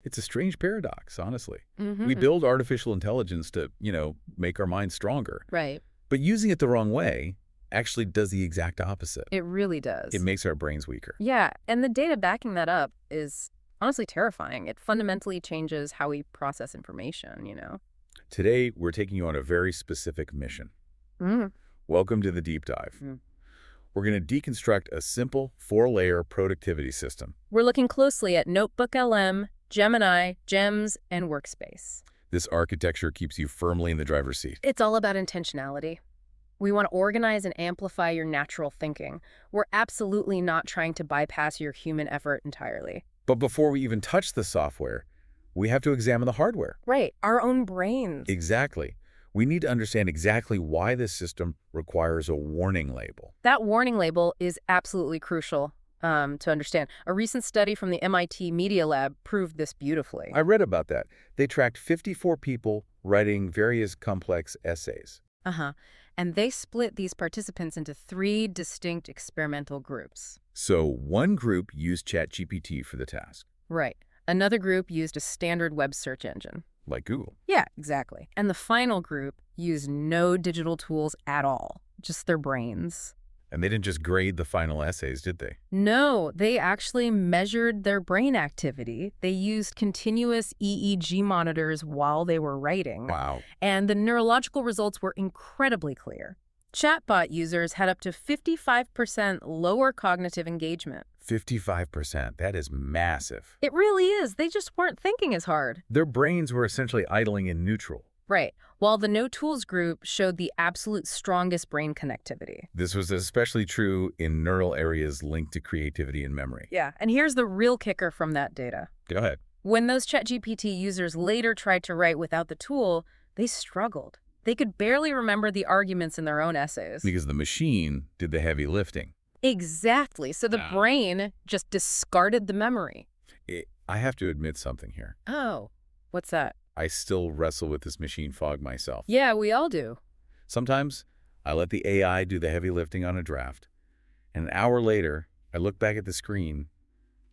It's a strange paradox, honestly. We Mm-hmm. build artificial intelligence to, make our minds stronger. Right. But using it the wrong way actually does the exact opposite. It really It does. makes our brains weaker. Yeah, and the data backing that up is honestly terrifying. It fundamentally changes how we process information. Today, we're taking you on a very specific mission. Mm. Welcome to the deep dive. Mm. We're going to deconstruct a simple 4-layer productivity system. We're looking closely at NotebookLM, Gemini, GEMS, and Workspace. This architecture keeps you firmly in the driver's seat. It's all about intentionality. We want to organize and amplify your natural thinking. We're absolutely not trying to bypass your human effort entirely. But before we even touch the software, we have to examine the hardware. Right, our own brains. Exactly. We need to understand exactly why this system requires a warning label. That warning label is absolutely crucial to understand. A recent study from the MIT Media Lab proved this beautifully. I read about that. They tracked 54 people writing various complex essays. Uh-huh. And they split these participants into 3 distinct experimental groups. So one group used ChatGPT for the task, Right. Another group used a standard web search engine. like Google. Yeah, exactly. And the final group used no digital tools at all, just their brains. And they didn't just grade the final essays, did they? No, they actually measured their brain activity. They used continuous EEG monitors while they were writing. Wow. And the neurological results were incredibly clear. Chatbot users had up to 55% lower cognitive engagement. 55%. That is massive. It really is. They just weren't thinking as hard. Their brains were essentially idling in neutral. Right. While the no tools group showed the absolute strongest brain connectivity. This was especially true in neural areas linked to creativity and memory. Yeah. And here's the real kicker from that data. Go ahead. When those ChatGPT users later tried to write without the tool, they struggled. They could barely remember the arguments in their own essays. Because the machine did the heavy lifting. Exactly. So the brain just discarded the memory. I have to admit something here. Oh, what's that? I still wrestle with this machine fog myself. Yeah, we all do. Sometimes I let the AI do the heavy lifting on a draft, and an hour later, I look back at the screen.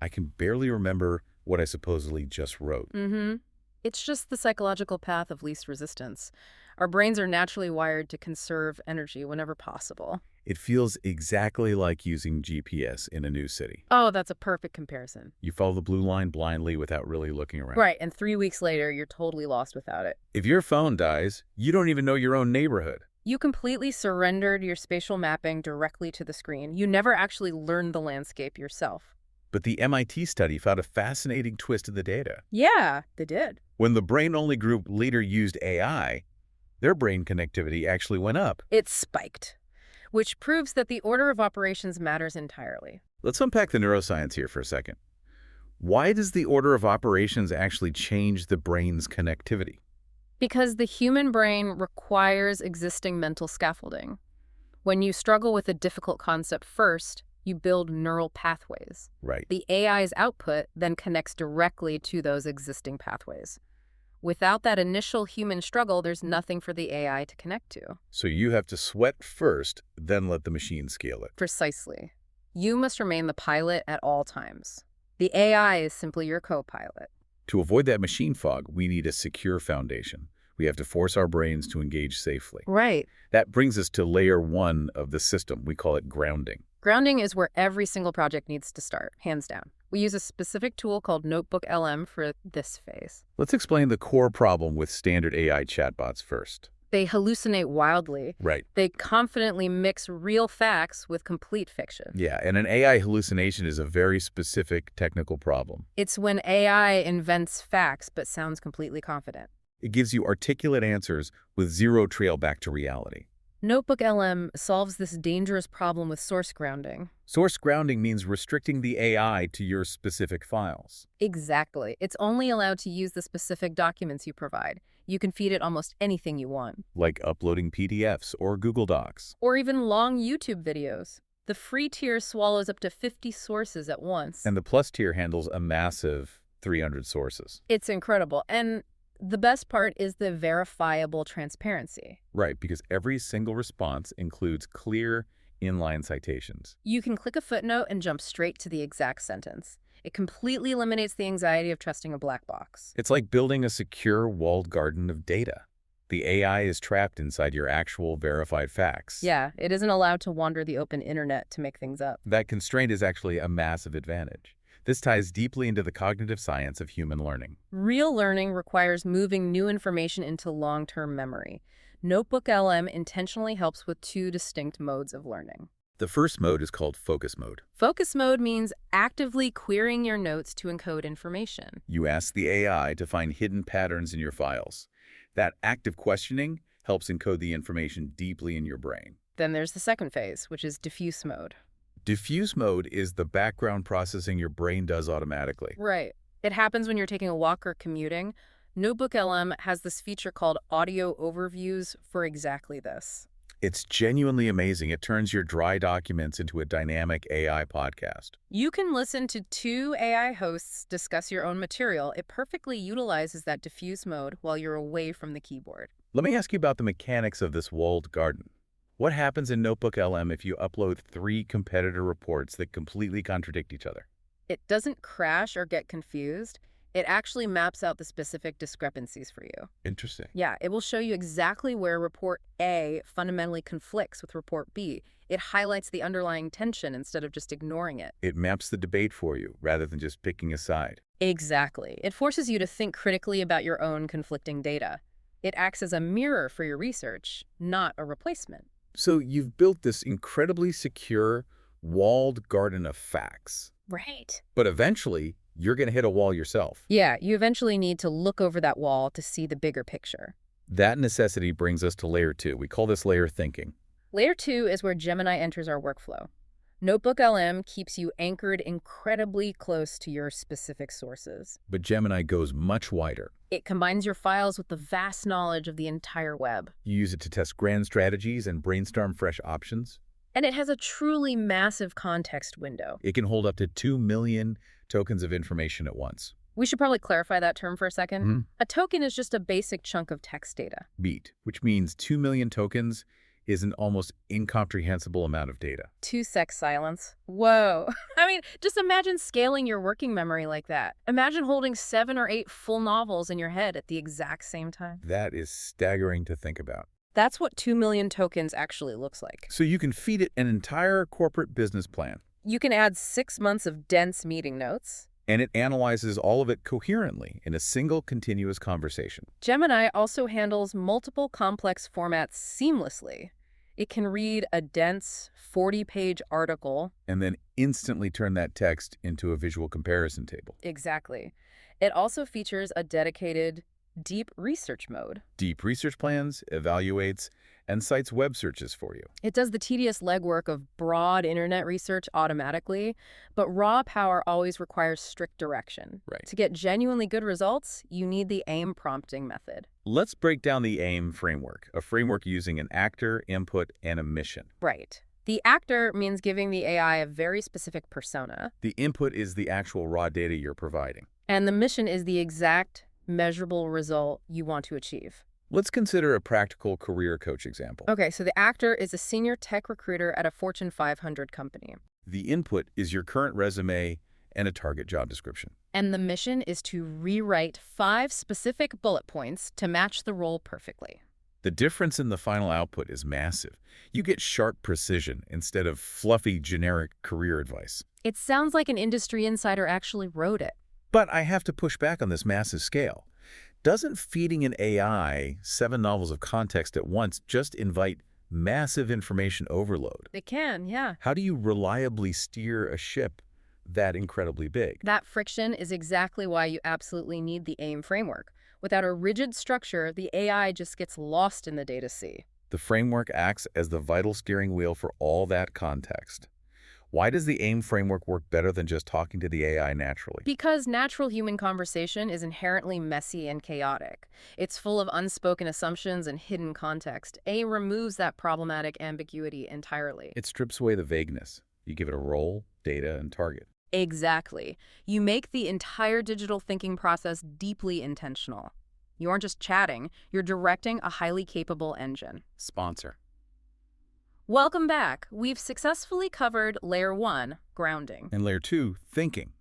I can barely remember what I supposedly just wrote. Mm-hmm. It's just the psychological path of least resistance. Our brains are naturally wired to conserve energy whenever possible. It feels exactly like using GPS in a new city. Oh, that's a perfect comparison. You follow the blue line blindly without really looking around. Right, and 3 weeks later, you're totally lost without it. If your phone dies, you don't even know your own neighborhood. You completely surrendered your spatial mapping directly to the screen. You never actually learned the landscape yourself. But the MIT study found a fascinating twist in the data. Yeah, they did. When the brain-only group later used AI, their brain connectivity actually went up. It spiked, which proves that the order of operations matters entirely. Let's unpack the neuroscience here for a second. Why does the order of operations actually change the brain's connectivity? Because the human brain requires existing mental scaffolding. When you struggle with a difficult concept first, you build neural pathways. Right. The AI's output then connects directly to those existing pathways. Without that initial human struggle, there's nothing for the AI to connect to. So you have to sweat first, then let the machine scale it. Precisely. You must remain the pilot at all times. The AI is simply your co-pilot. To avoid that machine fog, we need a secure foundation. We have to force our brains to engage safely. Right. That brings us to layer 1 of the system. We call it grounding. Grounding is where every single project needs to start, hands down. We use a specific tool called NotebookLM for this phase. Let's explain the core problem with standard AI chatbots first. They hallucinate wildly. Right. They confidently mix real facts with complete fiction. Yeah, and an AI hallucination is a very specific technical problem. It's when AI invents facts but sounds completely confident. It gives you articulate answers with zero trail back to reality. NotebookLM solves this dangerous problem with source grounding. Source grounding means restricting the AI to your specific files. Exactly. It's only allowed to use the specific documents you provide. You can feed it almost anything you want. Like uploading PDFs or Google Docs. Or even long YouTube videos. The free tier swallows up to 50 sources at once. And the Plus tier handles a massive 300 sources. It's incredible. And the best part is the verifiable transparency. Right, because every single response includes clear, inline citations. You can click a footnote and jump straight to the exact sentence. It completely eliminates the anxiety of trusting a black box. It's like building a secure walled garden of data. The AI is trapped inside your actual verified facts. Yeah, it isn't allowed to wander the open internet to make things up. That constraint is actually a massive advantage. This ties deeply into the cognitive science of human learning. Real learning requires moving new information into long-term memory. NotebookLM intentionally helps with two distinct modes of learning. The first mode is called focus mode. Focus mode means actively querying your notes to encode information. You ask the AI to find hidden patterns in your files. That active questioning helps encode the information deeply in your brain. Then there's the second phase, which is diffuse mode. Diffuse mode is the background processing your brain does automatically. Right. It happens when you're taking a walk or commuting. NotebookLM has this feature called audio overviews for exactly this. It's genuinely amazing. It turns your dry documents into a dynamic AI podcast. You can listen to two AI hosts discuss your own material. It perfectly utilizes that diffuse mode while you're away from the keyboard. Let me ask you about the mechanics of this walled garden. What happens in NotebookLM if you upload 3 competitor reports that completely contradict each other? It doesn't crash or get confused. It actually maps out the specific discrepancies for you. Interesting. Yeah, it will show you exactly where report A fundamentally conflicts with report B. It highlights the underlying tension instead of just ignoring it. It maps the debate for you rather than just picking a side. Exactly. It forces you to think critically about your own conflicting data. It acts as a mirror for your research, not a replacement. So you've built this incredibly secure, walled garden of facts. Right. But eventually, you're going to hit a wall yourself. Yeah, you eventually need to look over that wall to see the bigger picture. That necessity brings us to layer 2. We call this layer thinking. Layer 2 is where Gemini enters our workflow. NotebookLM keeps you anchored incredibly close to your specific sources. But Gemini goes much wider. It combines your files with the vast knowledge of the entire web. You use it to test grand strategies and brainstorm fresh options. And it has a truly massive context window. It can hold up to 2 million tokens of information at once. We should probably clarify that term for a second. Mm-hmm. A token is just a basic chunk of text data. Beat, which means 2 million tokens is an almost incomprehensible amount of data. 2 sec silence. Whoa. I mean, just imagine scaling your working memory like that. Imagine holding 7 or 8 full novels in your head at the exact same time. That is staggering to think about. That's what 2 million tokens actually looks like. So you can feed it an entire corporate business plan. You can add 6 months of dense meeting notes. And it analyzes all of it coherently in a single continuous conversation. Gemini also handles multiple complex formats seamlessly. It can read a dense 40-page article. And then instantly turn that text into a visual comparison table. Exactly. It also features a dedicated deep research mode. Deep research plans, evaluates, and cites web searches for you. It does the tedious legwork of broad internet research automatically, but raw power always requires strict direction. Right. To get genuinely good results, you need the AIM prompting method. Let's break down the AIM framework, a framework using an actor, input, and a mission. Right. The actor means giving the AI a very specific persona. The input is the actual raw data you're providing. And the mission is the exact measurable result you want to achieve. Let's consider a practical career coach example. Okay, so the actor is a senior tech recruiter at a Fortune 500 company. The input is your current resume and a target job description. And the mission is to rewrite 5 specific bullet points to match the role perfectly. The difference in the final output is massive. You get sharp precision instead of fluffy, generic career advice. It sounds like an industry insider actually wrote it. But I have to push back on this massive scale. Doesn't feeding an AI 7 novels of context at once just invite massive information overload? It can, yeah. How do you reliably steer a ship that incredibly big? That friction is exactly why you absolutely need the AIM framework. Without a rigid structure, the AI just gets lost in the data sea. The framework acts as the vital steering wheel for all that context. Why does the AIM framework work better than just talking to the AI naturally? Because natural human conversation is inherently messy and chaotic. It's full of unspoken assumptions and hidden context. AIM removes that problematic ambiguity entirely. It strips away the vagueness. You give it a role, data, and target. Exactly. You make the entire digital thinking process deeply intentional. You aren't just chatting, you're directing a highly capable engine. Sponsor. Welcome back. We've successfully covered Layer 1, grounding. And layer 2, thinking.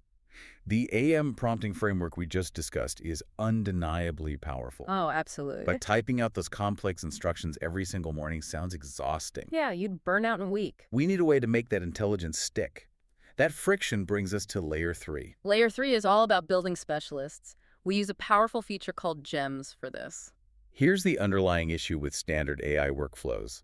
The AM prompting framework we just discussed is undeniably powerful. Oh, absolutely. But typing out those complex instructions every single morning sounds exhausting. Yeah, you'd burn out in a week. We need a way to make that intelligence stick. That friction brings us to layer 3. Layer 3 is all about building specialists. We use a powerful feature called gems for this. Here's the underlying issue with standard AI workflows.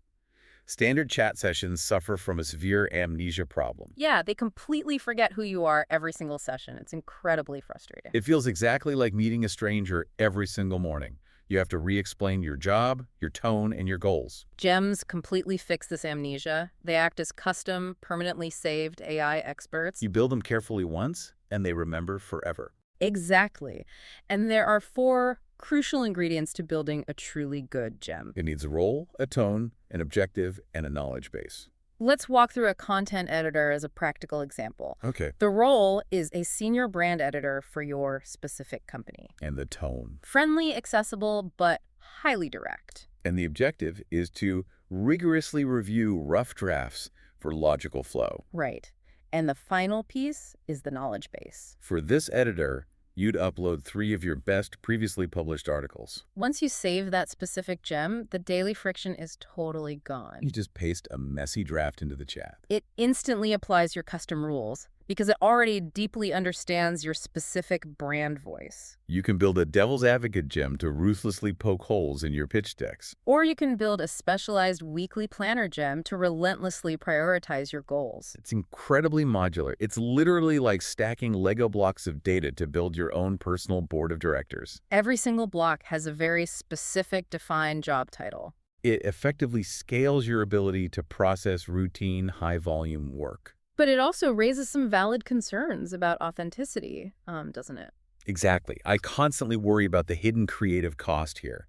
Standard chat sessions suffer from a severe amnesia problem. Yeah, they completely forget who you are every single session. It's incredibly frustrating. It feels exactly like meeting a stranger every single morning. You have to re-explain your job, your tone, and your goals. Gems completely fix this amnesia. They act as custom, permanently saved AI experts. You build them carefully once, and they remember forever. Exactly. And there are 4 crucial ingredients to building a truly good gem. It needs a role, a tone, an objective, and a knowledge base. Let's walk through a content editor as a practical example. Okay. The role is a senior brand editor for your specific company. And the tone. Friendly, accessible, but highly direct. And the objective is to rigorously review rough drafts for logical flow. Right. And the final piece is the knowledge base. For this editor, you'd upload 3 of your best previously published articles. Once you save that specific gem, the daily friction is totally gone. You just paste a messy draft into the chat. It instantly applies your custom rules because it already deeply understands your specific brand voice. You can build a devil's advocate gem to ruthlessly poke holes in your pitch decks. Or you can build a specialized weekly planner gem to relentlessly prioritize your goals. It's incredibly modular. It's literally like stacking Lego blocks of data to build your own personal board of directors. Every single block has a very specific, defined job title. It effectively scales your ability to process routine, high-volume work. But it also raises some valid concerns about authenticity, doesn't it? Exactly. I constantly worry about the hidden creative cost here.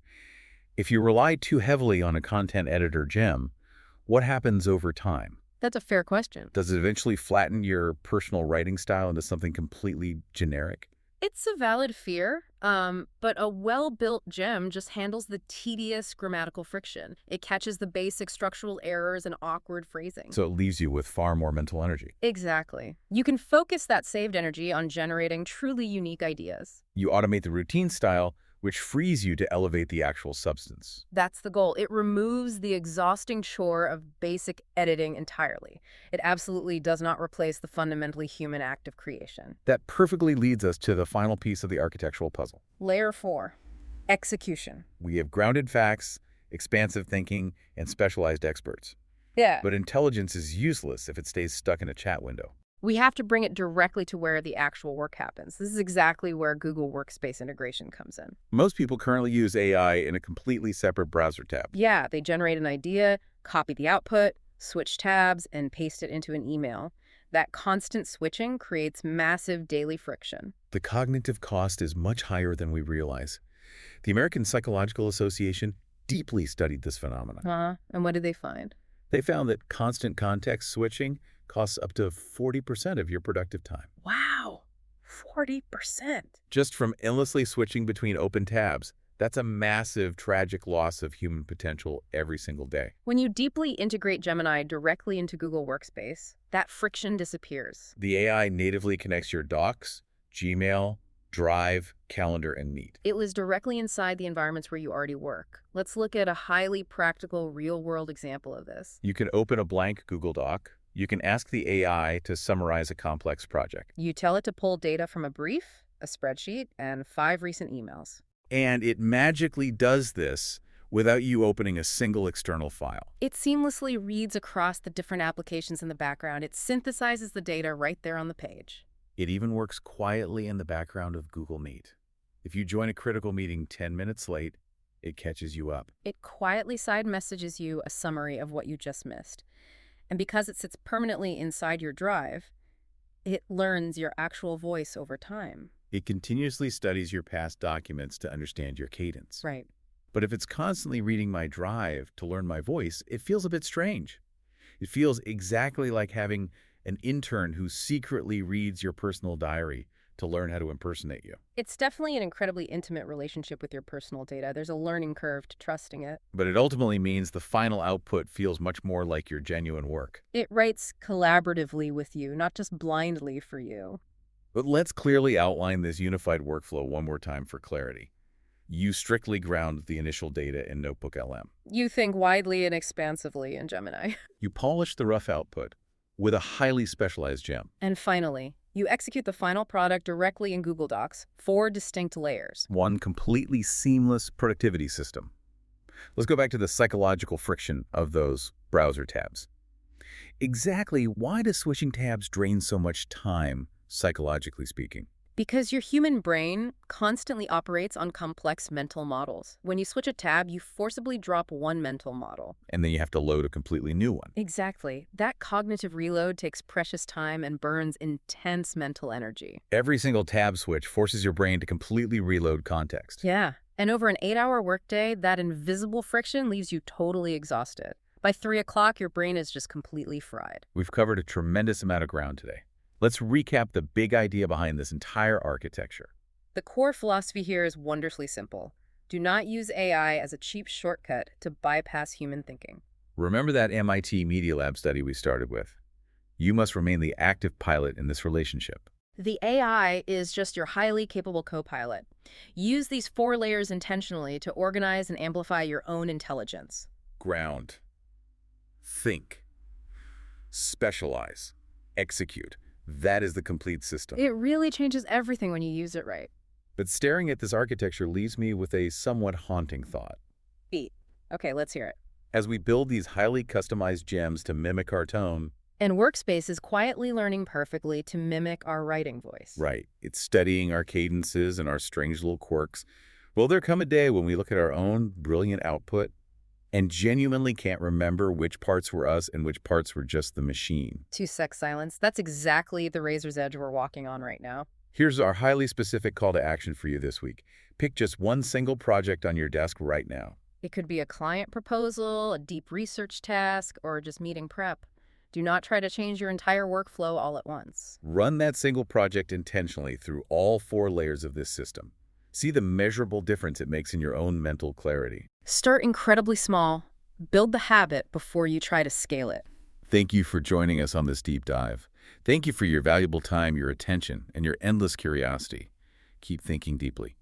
If you rely too heavily on a content editor gem, what happens over time? That's a fair question. Does it eventually flatten your personal writing style into something completely generic? It's a valid fear, but a well-built gem just handles the tedious grammatical friction. It catches the basic structural errors and awkward phrasing. So it leaves you with far more mental energy. Exactly. You can focus that saved energy on generating truly unique ideas. You automate the routine style, which frees you to elevate the actual substance. That's the goal. It removes the exhausting chore of basic editing entirely. It absolutely does not replace the fundamentally human act of creation. That perfectly leads us to the final piece of the architectural puzzle. Layer 4, execution. We have grounded facts, expansive thinking, and specialized experts. Yeah. But intelligence is useless if it stays stuck in a chat window. We have to bring it directly to where the actual work happens. This is exactly where Google Workspace integration comes in. Most people currently use AI in a completely separate browser tab. Yeah, they generate an idea, copy the output, switch tabs, and paste it into an email. That constant switching creates massive daily friction. The cognitive cost is much higher than we realize. The American Psychological Association deeply studied this phenomenon. And what did they find? They found that constant context switching costs up to 40% of your productive time. Wow, 40%. Just from endlessly switching between open tabs, that's a massive, tragic loss of human potential every single day. When you deeply integrate Gemini directly into Google Workspace, that friction disappears. The AI natively connects your Docs, Gmail, Drive, Calendar, and Meet. It lives directly inside the environments where you already work. Let's look at a highly practical, real-world example of this. You can open a blank Google Doc. You can ask the AI to summarize a complex project. You tell it to pull data from a brief, a spreadsheet, and 5 recent emails. And it magically does this without you opening a single external file. It seamlessly reads across the different applications in the background. It synthesizes the data right there on the page. It even works quietly in the background of Google Meet. If you join a critical meeting 10 minutes late, it catches you up. It quietly side messages you a summary of what you just missed. And because it sits permanently inside your drive, it learns your actual voice over time. It continuously studies your past documents to understand your cadence. Right. But if it's constantly reading my drive to learn my voice, it feels a bit strange. It feels exactly like having an intern who secretly reads your personal diary to learn how to impersonate you. It's definitely an incredibly intimate relationship with your personal data. There's a learning curve to trusting it. But it ultimately means the final output feels much more like your genuine work. It writes collaboratively with you, not just blindly for you. But let's clearly outline this unified workflow one more time for clarity. You strictly ground the initial data in NotebookLM. You think widely and expansively in Gemini. You polish the rough output with a highly specialized gem. And finally, you execute the final product directly in Google Docs, 4 distinct layers. One completely seamless productivity system. Let's go back to the psychological friction of those browser tabs. Exactly why does switching tabs drain so much time, psychologically speaking? Because your human brain constantly operates on complex mental models. When you switch a tab, you forcibly drop one mental model. And then you have to load a completely new one. Exactly. That cognitive reload takes precious time and burns intense mental energy. Every single tab switch forces your brain to completely reload context. Yeah. And over an 8-hour workday, that invisible friction leaves you totally exhausted. By 3 o'clock, your brain is just completely fried. We've covered a tremendous amount of ground today. Let's recap the big idea behind this entire architecture. The core philosophy here is wonderfully simple. Do not use AI as a cheap shortcut to bypass human thinking. Remember that MIT Media Lab study we started with? You must remain the active pilot in this relationship. The AI is just your highly capable co-pilot. Use these 4 layers intentionally to organize and amplify your own intelligence. Ground. Think. Specialize. Execute. That is the complete system. It really changes everything when you use it right. But staring at this architecture leaves me with a somewhat haunting thought. Beat. Okay, let's hear it. As we build these highly customized gems to mimic our tone, And Workspace is quietly learning perfectly to mimic our writing voice. right, it's studying our cadences and our strange little quirks. Will there come a day when we look at our own brilliant output and genuinely can't remember which parts were us and which parts were just the machine? 2-sec silence. That's exactly the razor's edge we're walking on right now. Here's our highly specific call to action for you this week. Pick just one single project on your desk right now. It could be a client proposal, a deep research task, or just meeting prep. Do not try to change your entire workflow all at once. Run that single project intentionally through all 4 layers of this system. See the measurable difference it makes in your own mental clarity. Start incredibly small. Build the habit before you try to scale it. Thank you for joining us on this deep dive. Thank you for your valuable time, your attention, and your endless curiosity. Keep thinking deeply.